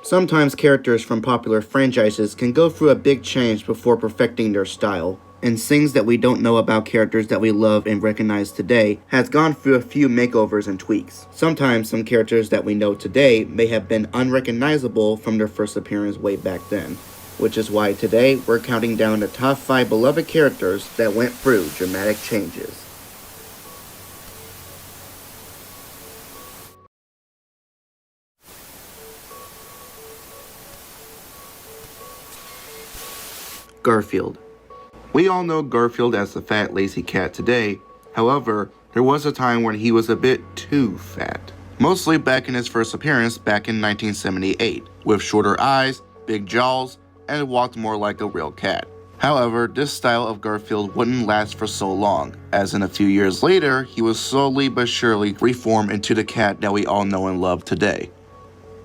Sometimes characters from popular franchises can go through a big change before perfecting their style, and things that we don't know about characters that we love and recognize today has gone through a few makeovers and tweaks. Sometimes some characters that we know today may have been unrecognizable from their first appearance way back then, which is why today we're counting down the top 5 beloved characters that went through dramatic changes. Garfield. We all know Garfield as the fat, lazy cat today. However, there was a time when he was a bit too fat. Mostly back in his first appearance back in 1978, with shorter eyes, big jaws, and walked more like a real cat. However, this style of Garfield wouldn't last for so long, as in a few years later, he was slowly but surely reformed into the cat that we all know and love today.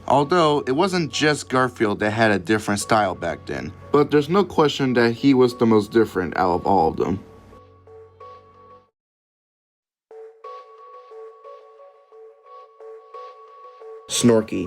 Although, it wasn't just Garfield that had a different style back then, but there's no question that he was the most different out of all of them. Snorky.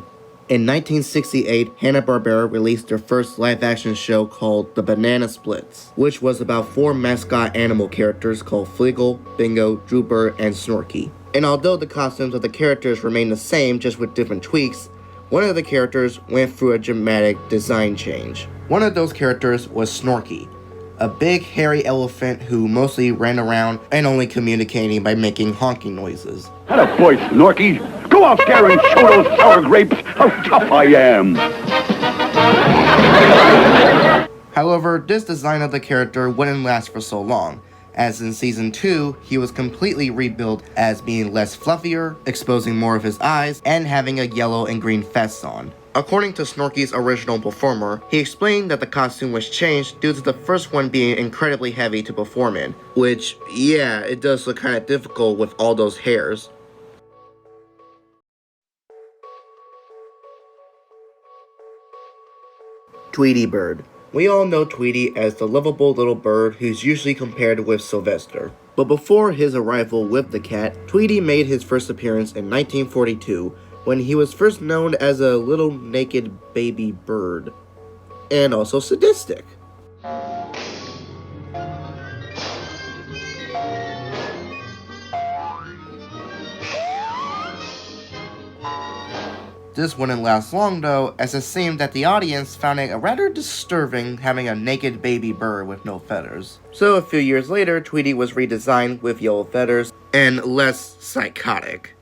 In 1968, Hanna-Barbera released their first live-action show called The Banana Splits, which was about 4 mascot animal characters called Fleagle, Bingo, Drooper, and Snorky. And although the costumes of the characters remained the same just with different tweaks, one of the characters went through a dramatic design change. One of those characters was Snorky, a big hairy elephant who mostly ran around and only communicating by making honking noises. Atta boy, Snorky! Go out there and show those sour grapes how tough I am! However, this design of the character wouldn't last for so long, as in Season 2, he was completely rebuilt as being less fluffier, exposing more of his eyes, and having a yellow and green vest on. According to Snorky's original performer, he explained that the costume was changed due to the first one being incredibly heavy to perform in, which, yeah, it does look kinda difficult with all those hairs. Tweety Bird. We all know Tweety as the lovable little bird who's usually compared with Sylvester. But before his arrival with the cat, Tweety made his first appearance in 1942 when he was first known as a little naked baby bird. And also sadistic. This wouldn't last long though, as it seemed that the audience found it rather disturbing having a naked baby bird with no feathers. So a few years later, Tweety was redesigned with yellow feathers and less psychotic.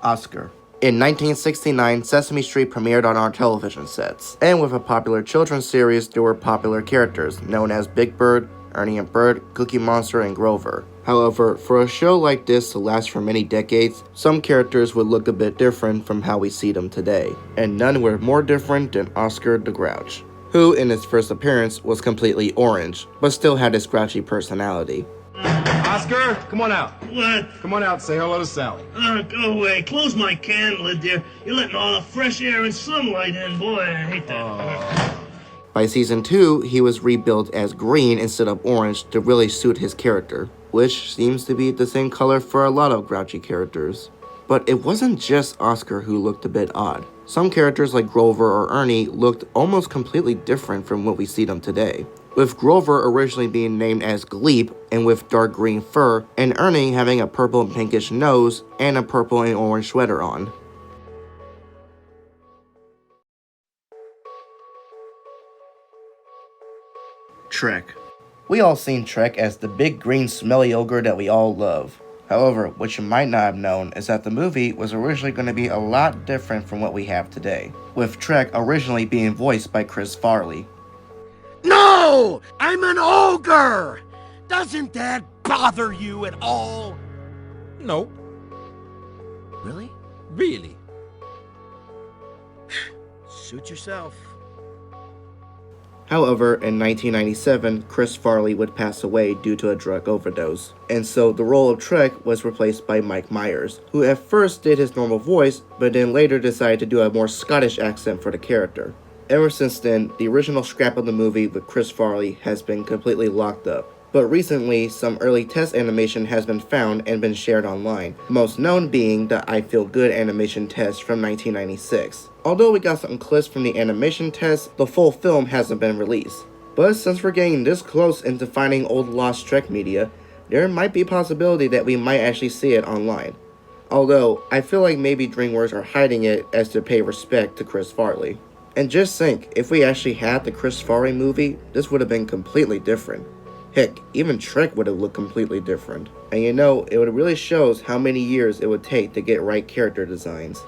Oscar. In 1969, Sesame Street premiered on our television sets, and with a popular children's series, there were popular characters known as Big Bird, Ernie and Bert, Cookie Monster, and Grover. However, for a show like this to last for many decades, some characters would look a bit different from how we see them today, and none were more different than Oscar the Grouch, who in his first appearance was completely orange, but still had his grouchy personality. Oscar, come on out. What? Come on out, say hello to Sally. Go away. Close my can lid there. You're letting all the fresh air and sunlight in. Boy, I hate that. By Season 2, he was rebuilt as green instead of orange to really suit his character, which seems to be the same color for a lot of grouchy characters. But it wasn't just Oscar who looked a bit odd. Some characters like Grover or Ernie looked almost completely different from what we see them today, with Grover originally being named as Gleep and with dark green fur, and Ernie having a purple and pinkish nose and a purple and orange sweater on. Trek. We all seen Trek as the big green smelly ogre that we all love. However, what you might not have known is that the movie was originally going to be a lot different from what we have today, with Trek originally being voiced by Chris Farley. No! I'm an ogre! Doesn't that bother you at all? Nope. Really? Really? Suit yourself. However, in 1997, Chris Farley would pass away due to a drug overdose, and so the role of Trek was replaced by Mike Myers, who at first did his normal voice, but then later decided to do a more Scottish accent for the character. Ever since then, the original scrap of the movie with Chris Farley has been completely locked up, but recently some early test animation has been found and been shared online, most known being the I Feel Good animation test from 1996. Although we got some clips from the animation test, the full film hasn't been released. But since we're getting this close into finding old lost Trek media, there might be a possibility that we might actually see it online. Although, I feel like maybe DreamWorks are hiding it as to pay respect to Chris Farley. And just think, if we actually had the Chris Farley movie, this would have been completely different. Heck, even Trek would have looked completely different. And you know, it would really shows how many years it would take to get right character designs.